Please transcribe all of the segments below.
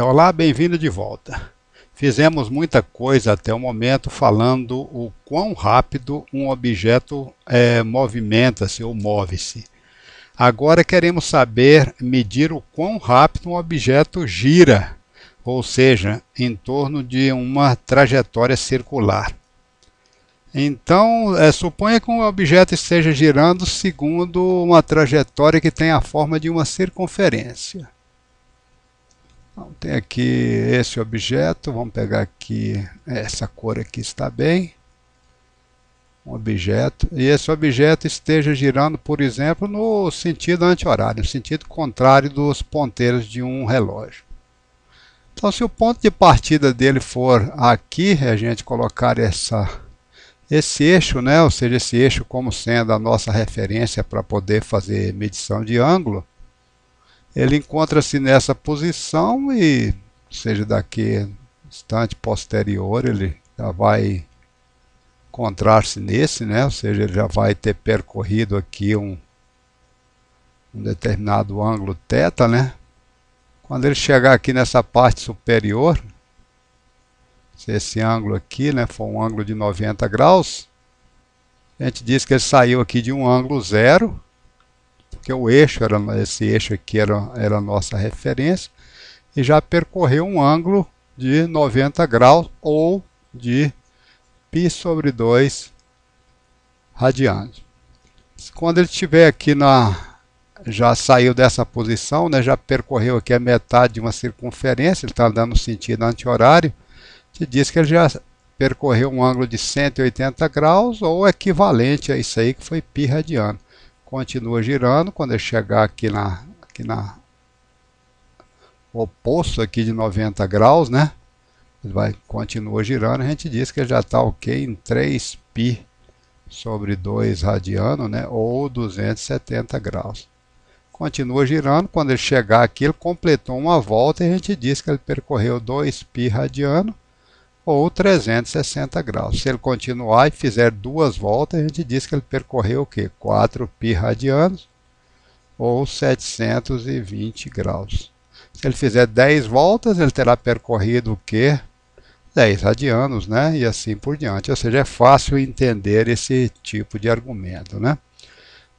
Olá, bem-vindo de volta. Fizemos muita coisa até o momento falando o quão rápido um objeto movimenta-se ou move-se. Agora queremos saber medir o quão rápido um objeto gira, ou seja, em torno de uma trajetória circular. Então, suponha que um objeto esteja girando segundo uma trajetória que tem a forma de uma circunferência. Então, tem aqui esse objeto, vamos pegar aqui, essa cor aqui está bem, um objeto, e esse objeto esteja girando, por exemplo, no sentido anti-horário, no sentido contrário dos ponteiros de um relógio. Então, se o ponto de partida dele for aqui, a gente colocar esse eixo, né, ou seja, esse eixo como sendo a nossa referência para poder fazer medição de ângulo, ele encontra-se nessa posição e, seja daqui instante posterior, ele já vai encontrar-se nesse, né? Ou seja, ele já vai ter percorrido aqui um determinado ângulo θ, né? Quando ele chegar aqui nessa parte superior, se esse ângulo aqui, né, for um ângulo de 90 graus, a gente diz que ele saiu aqui de um ângulo zero, porque o eixo esse eixo aqui era a nossa referência, e já percorreu um ângulo de 90 graus ou de π sobre 2 radianos. Quando ele estiver aqui já saiu dessa posição, né, já percorreu aqui a metade de uma circunferência, ele está andando no sentido anti-horário, te diz que ele já percorreu um ângulo de 180 graus ou equivalente a isso aí que foi π radiano. Continua girando, quando ele chegar aqui na oposto aqui de 90 graus, né? Ele continua girando, a gente diz que ele já está ok em 3π sobre 2 radiano, né? Ou 270 graus. Continua girando, quando ele chegar aqui, ele completou uma volta e a gente diz que ele percorreu 2π radiano ou 360 graus. Se ele continuar e fizer duas voltas, a gente diz que ele percorreu o quê? 4π radianos ou 720 graus. Se ele fizer 10 voltas, ele terá percorrido o quê? 10 radianos, né? E assim por diante. Ou seja, é fácil entender esse tipo de argumento, né?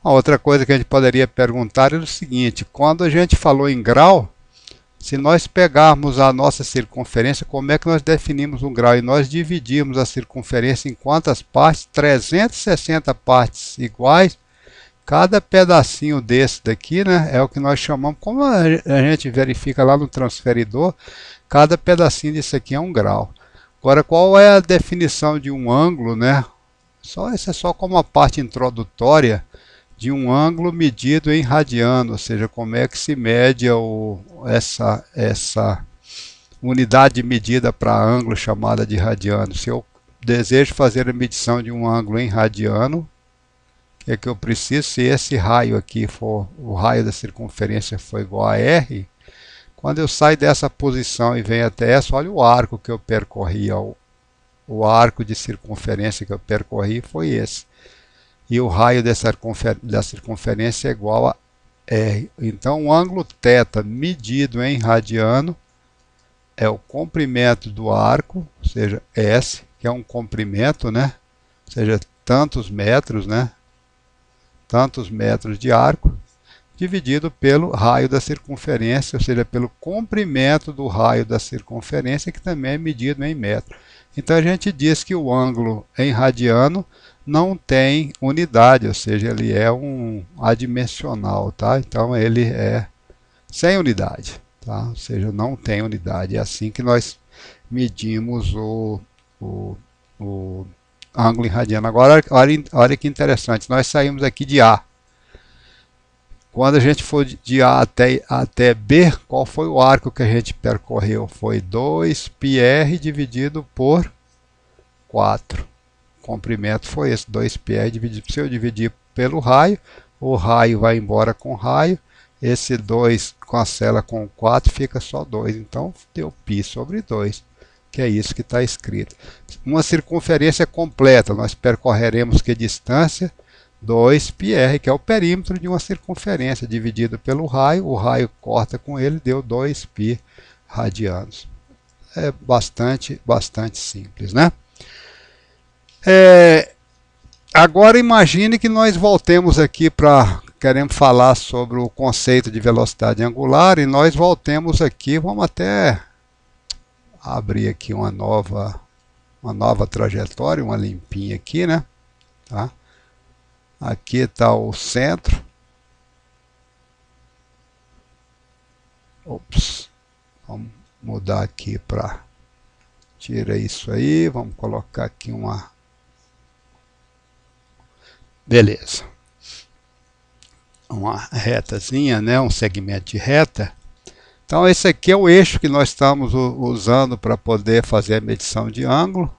A outra coisa que a gente poderia perguntar é o seguinte: quando a gente falou em grau, se nós pegarmos a nossa circunferência, como é que nós definimos um grau? E nós dividimos a circunferência em quantas partes? 360 partes iguais. Cada pedacinho desse daqui, né, é o que nós chamamos, como a gente verifica lá no transferidor, cada pedacinho disso aqui é um grau. Agora, qual é a definição de um ângulo, né? Essa é só como a parte introdutória de um ângulo medido em radiano, ou seja, como é que se mede essa unidade de medida para ângulo chamada de radiano. Se eu desejo fazer a medição de um ângulo em radiano, o que é que eu preciso? Se esse raio aqui for, o raio da circunferência for igual a R, quando eu saio dessa posição e venho até essa, olha o arco que eu percorri, o arco de circunferência que eu percorri foi esse. E o raio da circunferência é igual a R. Então, o ângulo θ medido em radiano é o comprimento do arco, ou seja, S, que é um comprimento, né? Ou seja, tantos metros, né? Tantos metros de arco, dividido pelo raio da circunferência, ou seja, pelo comprimento do raio da circunferência, que também é medido em metro. Então, a gente diz que o ângulo em radiano não tem unidade, ou seja, ele é um adimensional, tá? Então ele é sem unidade, tá? Ou seja, não tem unidade. É assim que nós medimos o ângulo em radiano. Agora, olha que interessante, nós saímos aqui de A. Quando a gente for de A até B, qual foi o arco que a gente percorreu? Foi 2πr dividido por 4. O comprimento foi esse, 2πr dividido. Se eu dividir pelo raio, o raio vai embora com o raio, esse 2 cancela com 4, fica só 2. Então, deu π sobre 2, que é isso que está escrito. Uma circunferência completa, nós percorreremos que distância? 2πr, que é o perímetro de uma circunferência, dividido pelo raio, o raio corta com ele, deu 2π radianos. É bastante simples, né? Agora imagine que nós voltemos aqui para... Queremos falar sobre o conceito de velocidade angular e nós voltemos aqui, vamos até abrir aqui uma nova trajetória, uma limpinha aqui, né? Tá? Aqui está o centro. Ops. Vamos mudar aqui para... Tira isso aí, vamos colocar aqui uma... Beleza. Uma retazinha, né? Um segmento de reta. Então esse aqui é o eixo que nós estamos usando para poder fazer a medição de ângulo.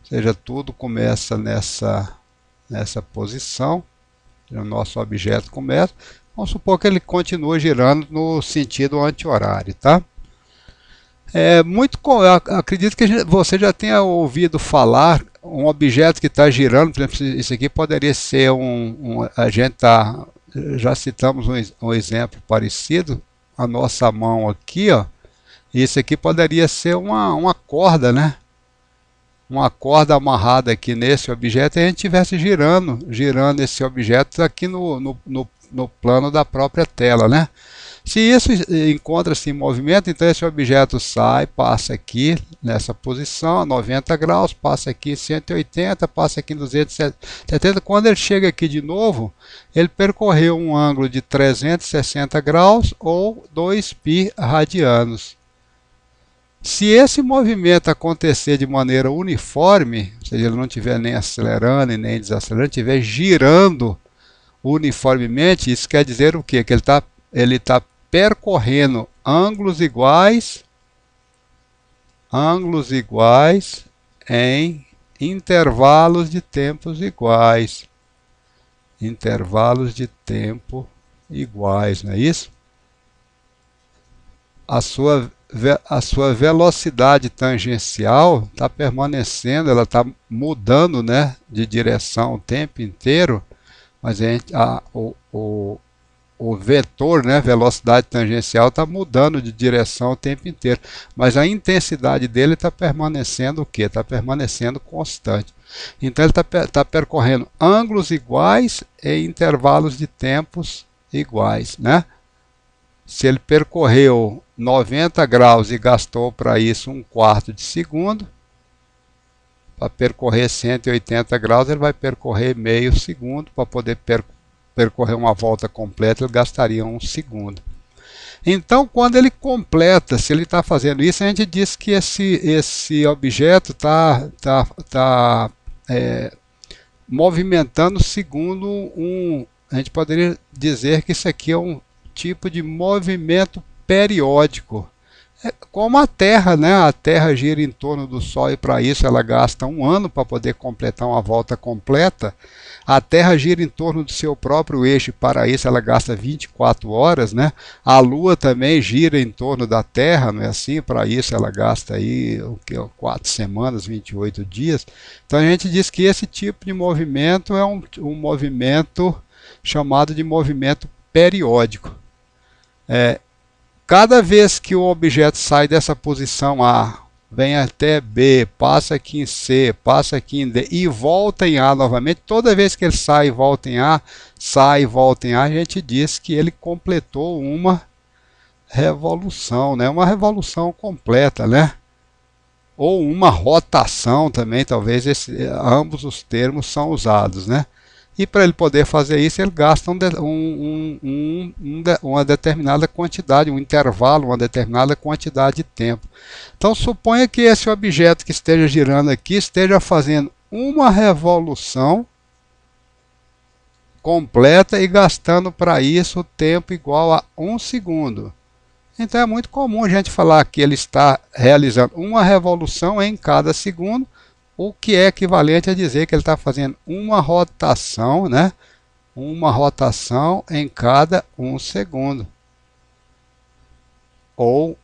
Ou seja, tudo começa nessa posição. O nosso objeto começa. Vamos supor que ele continue girando no sentido anti-horário, tá? Acredito que você já tenha ouvido falar um objeto que está girando. Por exemplo, isso aqui poderia ser a gente já citamos um exemplo parecido. A nossa mão aqui, ó, isso aqui poderia ser uma corda, né? Uma corda amarrada aqui nesse objeto e a gente estivesse girando esse objeto aqui no plano da própria tela, né? Se isso encontra-se em movimento, então esse objeto sai, passa aqui nessa posição a 90 graus, passa aqui em 180, passa aqui em 270. Quando ele chega aqui de novo, ele percorreu um ângulo de 360 graus ou 2π radianos. Se esse movimento acontecer de maneira uniforme, ou seja, ele não estiver nem acelerando e nem desacelerando, estiver girando uniformemente, isso quer dizer o quê? Que ele tá percorrendo ângulos iguais em intervalos de tempos iguais. Intervalos de tempo iguais, não é isso? A sua velocidade tangencial está permanecendo, ela está mudando, né, de direção o tempo inteiro, mas o vetor, né, velocidade tangencial, está mudando de direção o tempo inteiro, mas a intensidade dele está permanecendo o quê? Está permanecendo constante. Então ele está percorrendo ângulos iguais em intervalos de tempos iguais, né? Se ele percorreu 90 graus e gastou para isso 1/4 de segundo, para percorrer 180 graus ele vai percorrer meio segundo. Para poder percorrer uma volta completa ele gastaria 1 segundo. Então quando ele completa, se ele está fazendo isso, a gente diz que esse objeto está movimentando segundo a gente poderia dizer que isso aqui é um tipo de movimento periódico. Como a Terra, né? A Terra gira em torno do Sol e para isso ela gasta 1 ano para poder completar uma volta completa. A Terra gira em torno do seu próprio eixo e para isso ela gasta 24 horas, né? A Lua também gira em torno da Terra, não é assim? Para isso ela gasta aí 4 semanas, 28 dias. Então a gente diz que esse tipo de movimento é um movimento chamado de movimento periódico. Cada vez que o objeto sai dessa posição A, vem até B, passa aqui em C, passa aqui em D e volta em A novamente, toda vez que ele sai e volta em A, sai e volta em A, a gente diz que ele completou uma revolução, né? Uma revolução completa, né? Ou uma rotação também, talvez ambos os termos são usados, né? E para ele poder fazer isso, ele gasta uma determinada quantidade, um intervalo, uma determinada quantidade de tempo. Então suponha que esse objeto que esteja girando aqui esteja fazendo uma revolução completa e gastando para isso o tempo igual a 1 segundo. Então é muito comum a gente falar que ele está realizando uma revolução em cada segundo, o que é equivalente a dizer que ele está fazendo uma rotação, né? Uma rotação em cada 1 segundo. Ou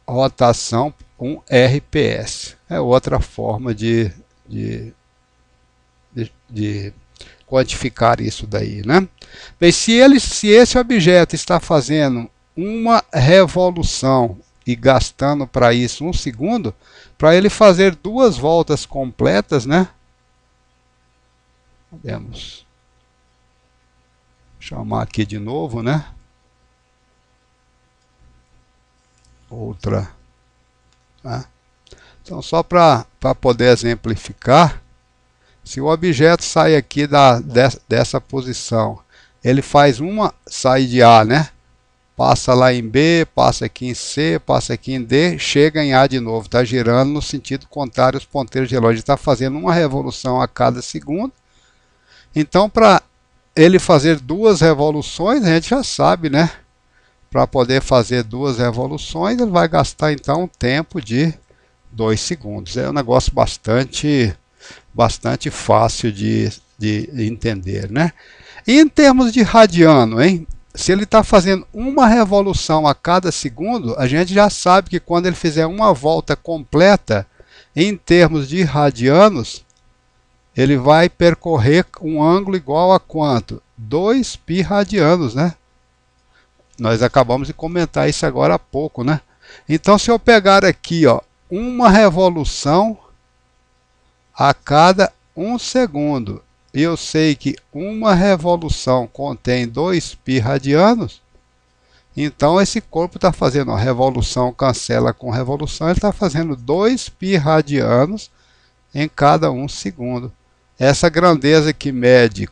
rotação, 1 RPS. É outra forma de quantificar isso daí, né? Bem, se esse objeto está fazendo uma revolução e gastando para isso 1 segundo, para ele fazer 2 voltas completas, né? Podemos chamar aqui de novo, né? Outra, né? Então, só para poder exemplificar, se o objeto sai aqui dessa posição, ele faz sai de A, né? Passa lá em B, passa aqui em C, passa aqui em D, chega em A de novo. Está girando no sentido contrário os ponteiros de relógio. Está fazendo uma revolução a cada segundo. Então, para ele fazer 2 revoluções, a gente já sabe, né? Para poder fazer 2 revoluções, ele vai gastar então um tempo de 2 segundos. É um negócio bastante fácil de entender, né? E em termos de radiano, hein? Se ele está fazendo uma revolução a cada segundo, a gente já sabe que quando ele fizer uma volta completa, em termos de radianos, ele vai percorrer um ângulo igual a quanto? 2π radianos, né? Nós acabamos de comentar isso agora há pouco, né? Então, se eu pegar aqui, ó, uma revolução a cada 1 segundo, e eu sei que uma revolução contém 2π radianos, então esse corpo está fazendo a revolução, cancela com revolução, ele está fazendo 2π radianos em cada 1 segundo. Essa grandeza que mede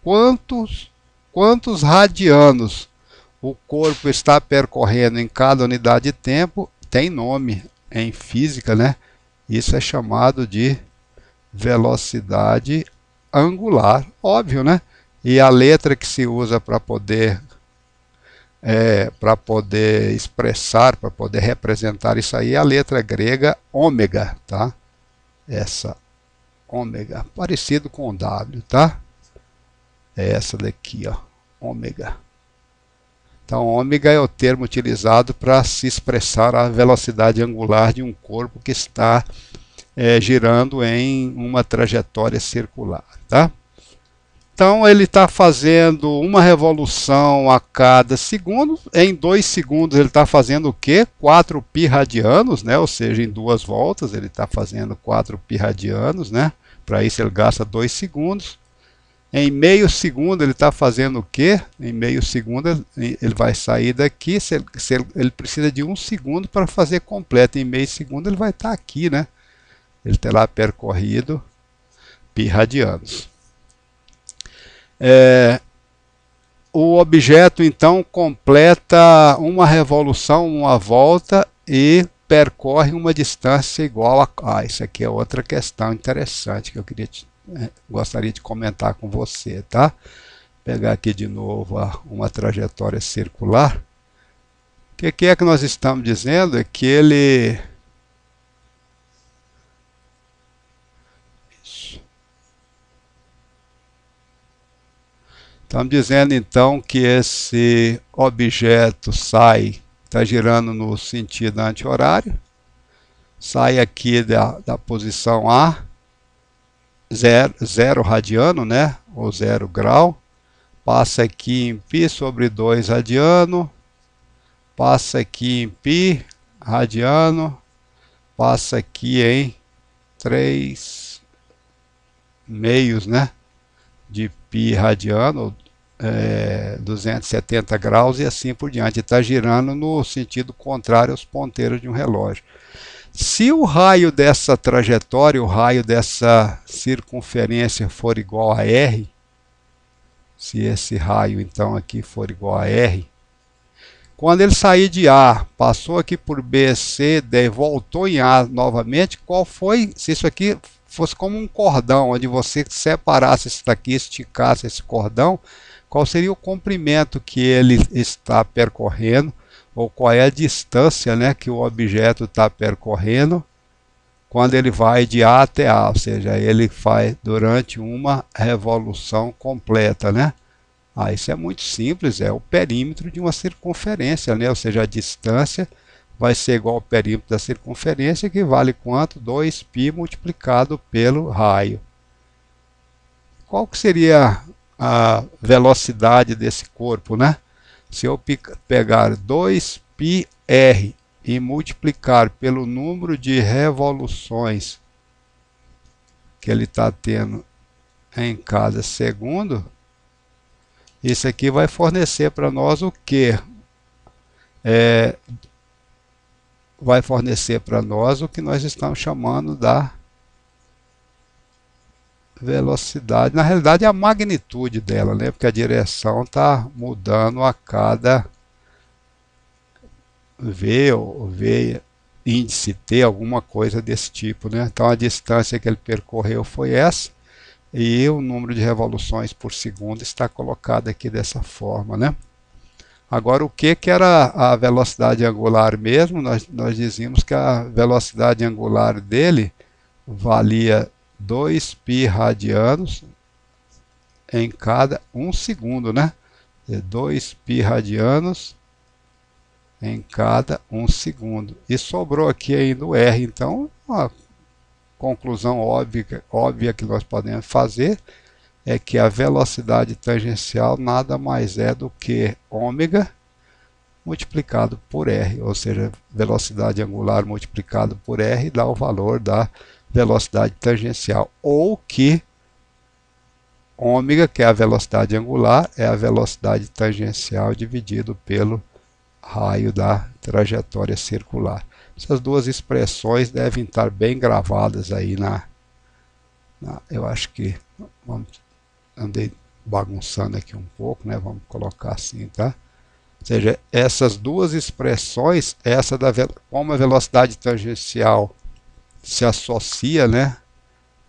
quantos radianos o corpo está percorrendo em cada unidade de tempo, tem nome em física, né? Isso é chamado de velocidade angular, óbvio, né? E a letra que se usa para poder expressar, para poder representar isso aí, é a letra grega ômega, tá? Essa ômega, parecido com o W, tá? É essa daqui, ó, ômega. Então, ômega é o termo utilizado para se expressar a velocidade angular de um corpo que está girando em uma trajetória circular, tá? Então, ele está fazendo uma revolução a cada segundo. Em 2 segundos, ele está fazendo o quê? 4π radianos, né? Ou seja, em 2 voltas, ele está fazendo 4π radianos, né? Para isso, ele gasta 2 segundos. Em meio segundo, ele está fazendo o quê? Em meio segundo, ele vai sair daqui. Ele precisa de 1 segundo para fazer completo. Em meio segundo, ele vai estar aqui, né? Ele terá percorrido π radianos. O objeto, então, completa uma revolução, uma volta e percorre uma distância igual a... isso aqui é outra questão interessante que eu gostaria de comentar com você, tá? Vou pegar aqui de novo uma trajetória circular. O que é que nós estamos dizendo? É que ele... Estamos dizendo então que esse objeto está girando no sentido anti-horário, sai aqui da posição A, 0 radiano, né? Ou 0 grau, passa aqui em π sobre 2 radiano, passa aqui em π radiano, passa aqui em 3 meios, né? De π radiano, 270 graus e assim por diante. Está girando no sentido contrário aos ponteiros de um relógio. Se o raio dessa trajetória, o raio dessa circunferência for igual a R, se esse raio então aqui for igual a R, quando ele sair de A, passou aqui por B, C, D, voltou em A novamente, qual foi, se isso aqui fosse como um cordão, onde você separasse isso daqui, esticasse esse cordão, qual seria o comprimento que ele está percorrendo, ou qual é a distância, né, que o objeto está percorrendo quando ele vai de A até A, ou seja, ele faz durante uma revolução completa, né? Isso é muito simples, é o perímetro de uma circunferência, né? Ou seja, a distância vai ser igual ao perímetro da circunferência, que vale quanto? 2π multiplicado pelo raio. Qual que seria a velocidade desse corpo, né? Se eu pegar 2πr R e multiplicar pelo número de revoluções que ele está tendo em cada segundo, isso aqui vai fornecer para nós o quê? Vai fornecer para nós o que nós estamos chamando da velocidade. Na realidade é a magnitude dela, né? Porque a direção está mudando a cada V ou V índice T, alguma coisa desse tipo, né? Então a distância que ele percorreu foi essa, e o número de revoluções por segundo está colocado aqui dessa forma, né? Agora, o que era a velocidade angular mesmo? Nós dizíamos que a velocidade angular dele valia 2π radianos em cada 1 segundo, né? 2π radianos em cada 1 segundo. E sobrou aqui ainda o R. Então, a conclusão óbvia que nós podemos fazer é que a velocidade tangencial nada mais é do que ômega multiplicado por R, ou seja, velocidade angular multiplicado por R dá o valor da velocidade tangencial, ou que ômega, que é a velocidade angular, é a velocidade tangencial dividido pelo raio da trajetória circular. Essas duas expressões devem estar bem gravadas aí eu acho que andei bagunçando aqui um pouco, né? Vamos colocar assim, tá? Ou seja, essas duas expressões, como a velocidade tangencial se associa, né,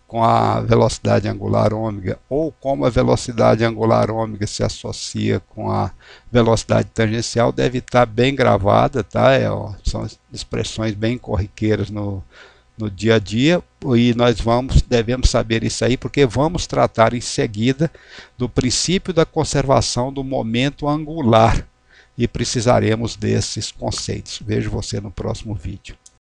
com a velocidade angular ômega, ou como a velocidade angular ômega se associa com a velocidade tangencial, deve estar bem gravada, tá? São expressões bem corriqueiras no dia a dia, e nós devemos saber isso aí, porque vamos tratar em seguida do princípio da conservação do momento angular, e precisaremos desses conceitos. Vejo você no próximo vídeo.